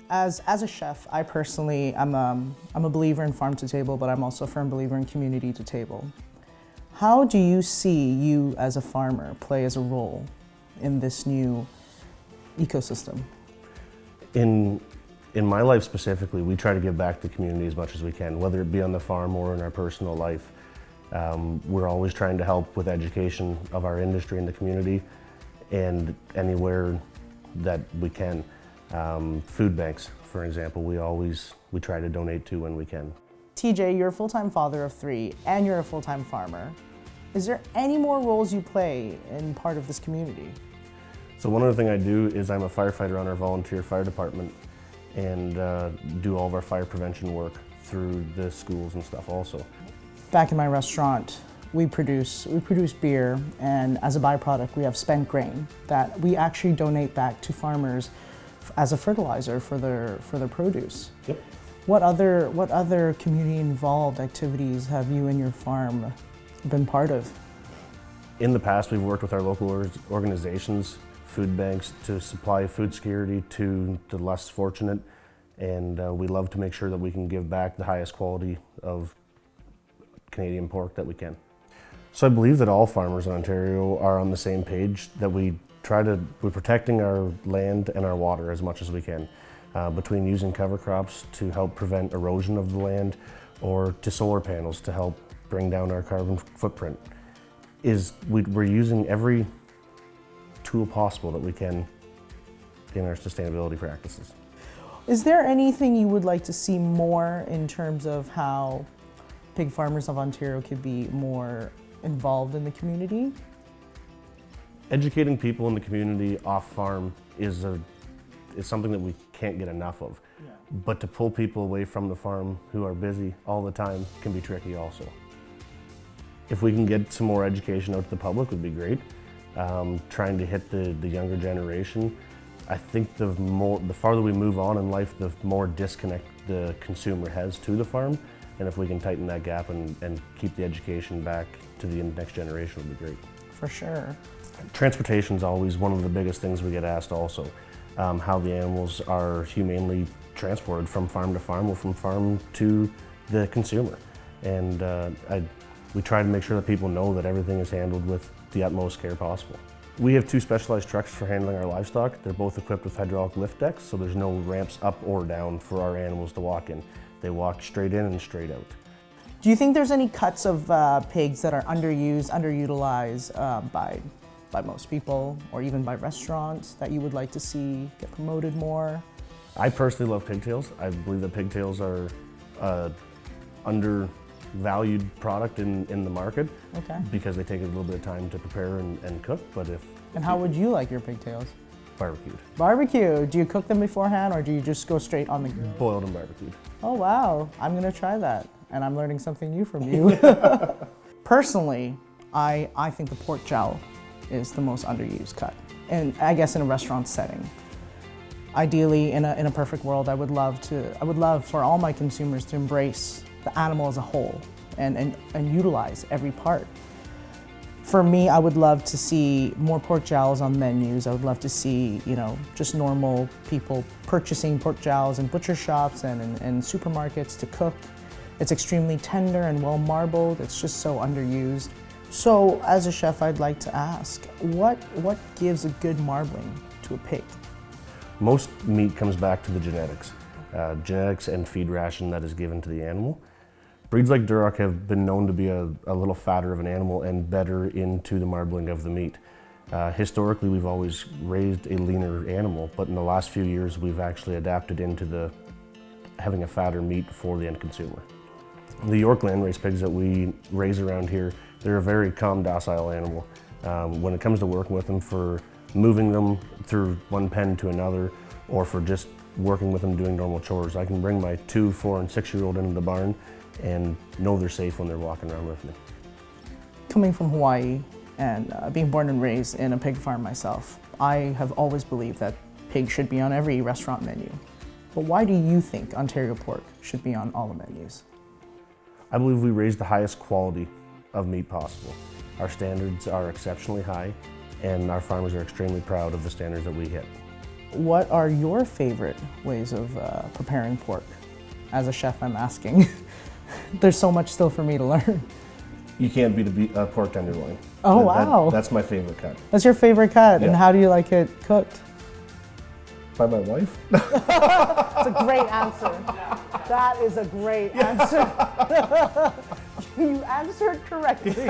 As a chef, I personally, I'm a believer in farm to table, but I'm also a firm believer in community to table. How do you see you as a farmer play as a role in this new ecosystem? In my life specifically, we try to give back to the community as much as we can, whether it be on the farm or in our personal life. We're always trying to help with education of our industry in the community and anywhere that we can. Food banks, for example, we try to donate to when we can. TJ, you're a full-time father of 3 and you're a full-time farmer. Is there any more roles you play in part of this community? So one other thing I do is I'm a firefighter on our volunteer fire department and do all of our fire prevention work through the schools and stuff also. Back in my restaurant, we produce beer, and as a byproduct we have spent grain that we actually donate back to farmers as a fertilizer for their produce. Yep. What other community involved activities have you and your farm been part of? In the past, we've worked with our local organizations, food banks, to supply food security to the less fortunate, and we love to make sure that we can give back the highest quality of Canadian pork that we can. So I believe that all farmers in Ontario are on the same page, that we're protecting our land and our water as much as we can, between using cover crops to help prevent erosion of the land or to solar panels to help bring down our carbon footprint. We're using every tool possible that we can in our sustainability practices. Is there anything you would like to see more in terms of how pig farmers of Ontario could be more involved in the community? Educating people in the community off farm is something that we can't get enough of. Yeah. But to pull people away from the farm who are busy all the time can be tricky also. If we can get some more education out to the public would be great. Trying to hit the younger generation. I think the farther we move on in life, the more disconnect the consumer has to the farm. And if we can tighten that gap and keep the education back to the next generation would be great. For sure. Transportation is always one of the biggest things we get asked also. How the animals are humanely transported from farm to farm or from farm to the consumer. And we try to make sure that people know that everything is handled with the utmost care possible. We have 2 specialized trucks for handling our livestock. They're both equipped with hydraulic lift decks, so there's no ramps up or down for our animals to walk in. They walk straight in and straight out. Do you think there's any cuts of pigs that are underused, underutilized by most people, or even by restaurants, that you would like to see get promoted more? I personally love pigtails. I believe that pigtails are undervalued product in the market. Okay. Because they take a little bit of time to prepare and cook. And how would you like your pigtails? Barbecued. Barbecue. Do you cook them beforehand, or do you just go straight on the grill? Boiled and barbecued. Oh wow, I'm gonna try that, and I'm learning something new from you. Personally, I think the pork jowl is the most underused cut, and I guess in a restaurant setting. Ideally, in a perfect world, I would love for all my consumers to embrace the animal as a whole and utilize every part. For me, I would love to see more pork jowls on menus. I would love to see, just normal people purchasing pork jowls in butcher shops and supermarkets to cook. It's extremely tender and well marbled. It's just so underused. So as a chef, I'd like to ask, what gives a good marbling to a pig? Most meat comes back to the genetics. Genetics and feed ration that is given to the animal. Breeds like Duroc have been known to be a little fatter of an animal and better into the marbling of the meat. Historically, we've always raised a leaner animal, but in the last few years, we've actually adapted into having a fatter meat for the end consumer. The York landrace pigs that we raise around here, they're a very calm, docile animal. When it comes to working with them, for moving them through one pen to another, or for just working with them doing normal chores, I can bring my 2, 4, and 6-year-old into the barn and know they're safe when they're walking around with me. Coming from Hawaii and being born and raised in a pig farm myself, I have always believed that pig should be on every restaurant menu. But why do you think Ontario pork should be on all the menus? I believe we raise the highest quality of meat possible. Our standards are exceptionally high, and our farmers are extremely proud of the standards that we hit. what are your favorite ways of preparing pork? As a chef, I'm asking. There's so much still for me to learn. You can't beat a pork tenderloin. Oh, wow. That's my favorite cut. That's your favorite cut, and Yeah. how do you like it cooked? By my wife? That's a great answer. That is a great answer. You answered correctly.